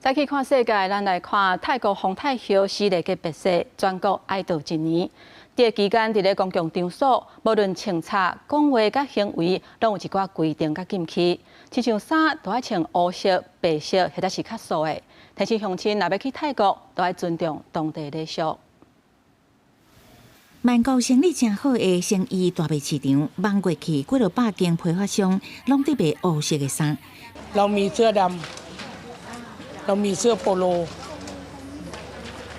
再去看世界，咱来看泰国洪泰后死例嘅别逝，全国哀悼一年。这期间，伫咧公共场所，无论穿插、讲话、甲行为，拢有一寡规定甲禁忌。亲像衫都要穿黑色、白色，或者是较素的。提醒乡亲，若要去泰国，都要尊重当地礼俗。曼谷生意正好的成衣大卖市场，望过去几落百间批发商，拢伫卖黑色嘅衫。เรามีเสื้อดำเรามีเสื้อโปโล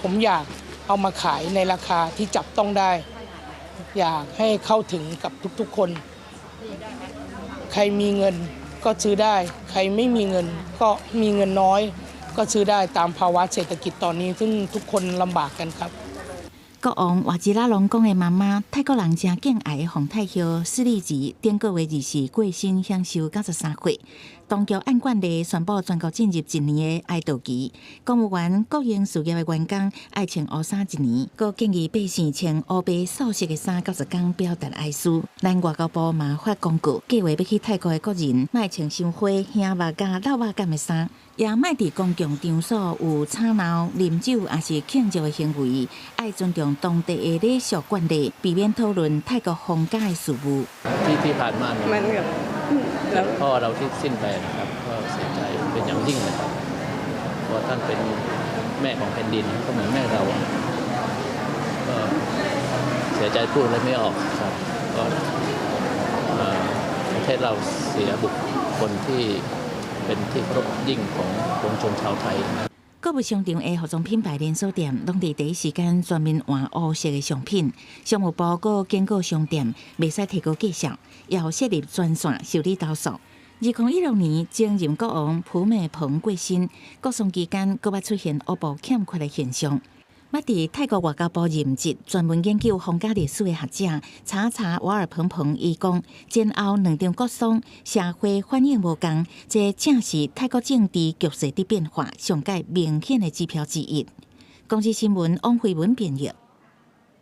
ผมอยากเอามาขายในราคาที่จับต้องได้อยากให้เข้าถึงกับทุกๆคนใครมีเงินก็ซื้อได้ใครไม่มีเงินก็มีเงินน้อยก็ซื้อได้ตามภาวะเศรษฐกิจตอนนี้ซึ่งทุกคนลำบากกันครับ国王瓦吉拉隆讲的妈妈，泰国人真敬爱的洪泰后4日前顶个月24过身，享受93岁。当局按惯例宣布全国进入一年的哀悼期，公务员、国营事业的员工爱穿黑衫一年，佮建议百姓穿黑白素色的衫90天，表达哀思。咱外交部嘛发公告，计划要去泰国的国人，莫穿伤花、兄肉甲老肉感的衫，也莫伫公共场所有吵闹、啉酒，还是庆祝的行为，爱尊重当地的礼俗惯例，避免讨论泰國放假嘅事務。ที่ผ่านมาเนี่ยพ่อเราที่สิ้นไปนะครับก็เสียใจเป็นอย่างยิ่งนะครับเพราะท่านเป็นแม่ของแผ่นดินก็เหมือนแม่เราก็เสียใจพูดอะไรไม่ออกครับก็ประเทศเราเสียบุคคลที่เป็นที่เคารพยิ่งของปวงชนชาวไทย购物商场的服装品牌连锁店，拢伫第一时间专门换黑色的商品。商务部佮警告商店，袂使提高价上，也要设立专线受理投诉。2016年，前任国王普美蓬过身，国丧期间佫捌出现黑布欠缺的现象。捌伫泰国外交部任职专门研究皇家历史的学者查瓦尔蓬蓬伊讲，前后2场国丧社会反应无共，这正是泰国政治局势的变化上界明显的指标之一。公司新闻王慧文编译。